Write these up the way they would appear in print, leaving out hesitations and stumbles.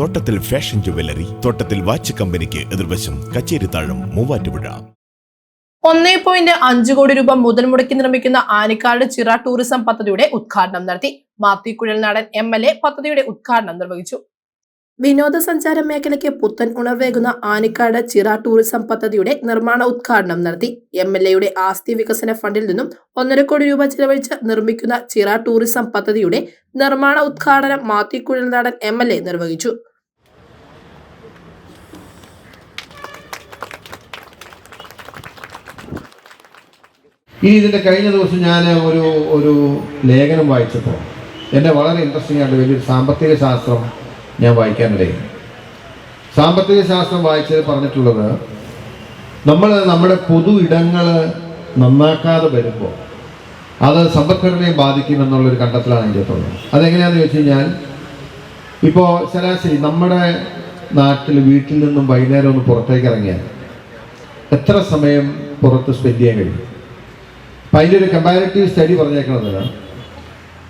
തോട്ടത്തിൽ fashion jewellery, തോട്ടത്തിൽ watch കമ്പനിക്ക് എതിർവശം, കച്ചേരിത്താഴം, മൂവാറ്റുപുഴ. 1.5 കോടി രൂപ മുതൽ മുടക്കി നിർമ്മിക്കുന്ന ആനിക്കാട് ചിറ ടൂറിസം പദ്ധതിയുടെ ഉദ്ഘാടനം നടത്തി. മാത്യു കുഴൽനാടൻ MLA പദ്ധതിയുടെ ഉദ്ഘാടനം നിർവഹിച്ചു. വിനോദസഞ്ചാര മേഖലയ്ക്ക് പുത്തൻ ഉണർവേകുന്ന ആനിക്കാട് ചിറ ടൂറിസം പദ്ധതിയുടെ നിർമ്മാണ ഉദ്ഘാടനം നടത്തി. MLAയുടെ ആസ്തി വികസന ഫണ്ടിൽ നിന്നും 1.5 കോടി രൂപ ചെലവഴിച്ച് നിർമ്മിക്കുന്ന ചിറ ടൂറിസം പദ്ധതിയുടെ നിർമ്മാണ ഉദ്ഘാടനം മാത്യു കുഴൽനാടൻ MLA നിർവഹിച്ചു. ഇതിന്റെ കഴിഞ്ഞ ദിവസം ഞാൻ ഒരു ലേഖനം വായിച്ചപ്പോൾ എന്നെ വളരെ ഇൻട്രസ്റ്റിംഗ് ആയിട്ട് വലിയൊരു സാമ്പത്തിക ശാസ്ത്രം ഞാൻ വായിക്കാനിടയായി. സാമ്പത്തിക ശാസ്ത്രം വായിച്ചത് പറഞ്ഞിട്ടുള്ളത്, നമ്മുടെ പൊതു ഇടങ്ങൾ നന്നാക്കാതെ വരുമ്പോൾ അത് സമ്പദ്ഘടനയെ ബാധിക്കുമെന്നുള്ളൊരു കണ്ടെത്തലാണ് എൻ്റെ അടുത്തുള്ളത്. അതെങ്ങനെയാണെന്ന് ചോദിച്ചു കഴിഞ്ഞാൽ, ഇപ്പോൾ ശരാശരി നമ്മുടെ നാട്ടിൽ വീട്ടിൽ നിന്നും വൈകുന്നേരം ഒന്ന് പുറത്തേക്ക് ഇറങ്ങിയാൽ എത്ര സമയം പുറത്ത് സ്പെൻഡ് ചെയ്യാൻ കഴിയും? അപ്പം അതിൻ്റെ ഒരു കമ്പാരിറ്റീവ് സ്റ്റഡി പറഞ്ഞേക്കുന്നത്,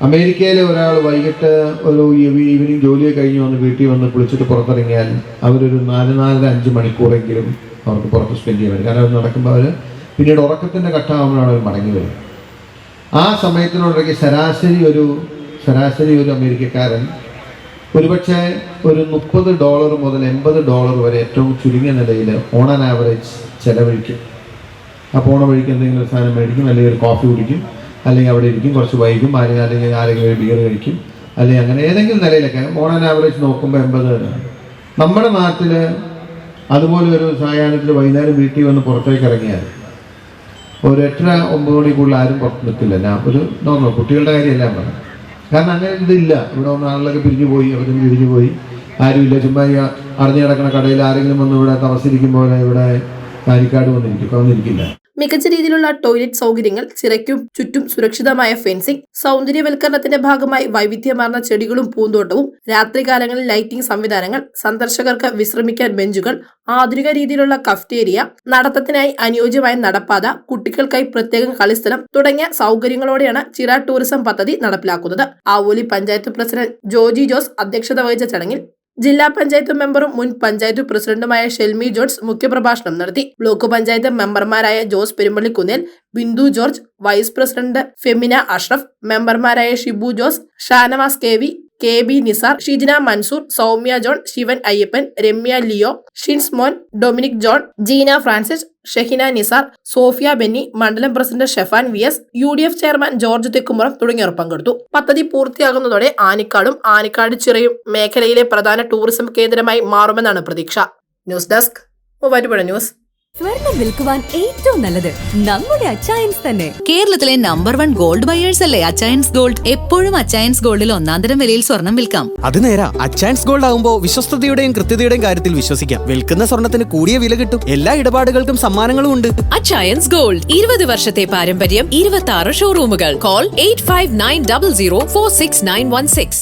അമേരിക്കയിലെ ഒരാൾ വൈകിട്ട് ഒരു ഈവനിങ് ജോലിയൊക്കെ കഴിഞ്ഞ് വന്ന് വീട്ടിൽ വന്ന് കുളിച്ചിട്ട് പുറത്തിറങ്ങിയാൽ അവരൊരു 4-5 മണിക്കൂറെങ്കിലും അവർക്ക് പുറത്ത് സ്പെൻഡ് ചെയ്യാൻ പറ്റും. കാരണം അത് നടക്കുമ്പോൾ അവർ പിന്നീട് ഉറക്കത്തിൻ്റെ ഘട്ടമാകുമ്പോഴാണ് അവർ മടങ്ങി വരും. ആ സമയത്തിനോടൊക്കെ ശരാശരി ഒരു അമേരിക്കക്കാരൻ ഒരുപക്ഷെ ഒരു $30 മുതൽ $80 വരെ ഏറ്റവും ചുരുങ്ങിയ നിലയിൽ ഓൺ ആൻ ആവറേജ് ചിലവഴിക്കും. ആ പോണ വഴിക്ക് എന്തെങ്കിലും ഒരു സാധനം മേടിക്കും, അല്ലെങ്കിൽ ഒരു കോഫി കുടിക്കും, അല്ലെങ്കിൽ അവിടെ ഇരിക്കും, കുറച്ച് വൈകും, അല്ലെങ്കിൽ ആരെങ്കിലും ഒരു ബിയർ കഴിക്കും, അല്ലെങ്കിൽ അങ്ങനെ ഏതെങ്കിലും നിലയിലൊക്കെ ഓൺ ആൻ ആവറേജ് നോക്കുമ്പോൾ 80. നമ്മുടെ നാട്ടിൽ അതുപോലെ ഒരു സായാഹ്നത്തിൽ വൈകുന്നേരം വീട്ടിൽ വന്ന് പുറത്തേക്ക് ഇറങ്ങിയാൽ ഒരു 8-9 മണി കൂടുതൽ ആരും പുറത്ത് നിൽക്കില്ല. ഒരു നോർമൽ കുട്ടികളുടെ കാര്യമെല്ലാം പറഞ്ഞു. കാരണം അങ്ങനെ ഇതില്ല. ഇവിടെ വന്ന ആളുകളൊക്കെ പിരിഞ്ഞു പോയി, ആരുമില്ല. ചുമ്മാ അടഞ്ഞു കിടക്കുന്ന കടയിൽ ആരെങ്കിലും വന്ന് ഇവിടെ താമസിച്ചിരിക്കുമ്പോൾ ഇവിടെ ആനിക്കാട് വന്നിരിക്കില്ല. മികച്ച രീതിയിലുള്ള ടോയ്ലറ്റ് സൗകര്യങ്ങൾ, ചിറയ്ക്കും ചുറ്റും സുരക്ഷിതമായ ഫെൻസിംഗ്, സൗന്ദര്യവൽക്കരണത്തിന്റെ ഭാഗമായി വൈവിധ്യമാർന്ന ചെടികളും പൂന്തോട്ടവും, രാത്രികാലങ്ങളിൽ ലൈറ്റിംഗ് സംവിധാനങ്ങൾ, സന്ദർശകർക്ക് വിശ്രമിക്കാൻ ബെഞ്ചുകൾ, ആധുനിക രീതിയിലുള്ള കഫ്റ്റേരിയ, നടത്തത്തിനായി അനുയോജ്യമായ നടപ്പാത, കുട്ടികൾക്കായി പ്രത്യേകം കളിസ്ഥലം തുടങ്ങിയ സൗകര്യങ്ങളോടെയാണ് ചിറ ടൂറിസം പദ്ധതി നടപ്പിലാക്കുന്നത്. ആവോലി പഞ്ചായത്ത് പ്രസിഡന്റ് ജോജി ജോസ് അധ്യക്ഷത വഹിച്ച ചടങ്ങിൽ ജില്ലാ പഞ്ചായത്ത് മെമ്പറും മുൻ പഞ്ചായത്ത് പ്രസിഡന്റുമായ ഷെൽമി ജോർജ് മുഖ്യപ്രഭാഷണം നടത്തി. ബ്ലോക്ക് പഞ്ചായത്ത് മെമ്പർമാരായ Jose Perumpallikkunnel, Bindu George, vice president Femina Ashraf, മെമ്പർമാരായ Shibu Jose, Shanavas KB Nisar, Shijina Mansoor, Soumya John, Shivan Ayyappan, Remya Leo, Shins Mon, Dominic John, Jeena Francis, Shehina Nisar, Sophia Benny, മണ്ഡലം president Shefan VS, UDF chairman George Thekkumuram തുടങ്ങിയവർ പങ്കെടുത്തു. പദ്ധതി പൂർത്തിയാകുന്നതോടെ ആനിക്കാടും ആനിക്കാട് ചിറയും മേഖലയിലെ പ്രധാന ടൂറിസം കേന്ദ്രമായി മാറുമെന്നാണ് പ്രതീക്ഷ. News desk, Muvattupuzha news. സ്വർണം വിൽക്കുവാൻ ഏറ്റവും നല്ലത് നമ്മുടെ അച്ചയൻസ് തന്നെ. കേരളത്തിലെ നമ്പർ 1 ഗോൾഡ് ബയേഴ്സ് അല്ലേ അച്ചയൻസ് ഗോൾഡ്. എപ്പോഴും അച്ചയൻസ് ഗോൾഡിൽ 1-ാം വിലയിൽ സ്വർണം വിൽക്കാം. അത് നേരാ. അച്ചയൻസ് ഗോൾഡ് ആകുമ്പോൾ വിശ്വസ്തയുടെയും കൃത്യതയുടെയും കാര്യത്തിൽ വിശ്വസിക്കാം. വിൽക്കുന്ന സ്വർണത്തിന് കൂടിയ വില കിട്ടും. എല്ലാ ഇടപാടുകൾക്കും സമ്മാനങ്ങളും ഉണ്ട്. അച്ചയൻസ് ഗോൾഡ്, 20 വർഷത്തെ പാരമ്പര്യം, 26 ഷോറൂമുകൾ. കോൾ 8590046916.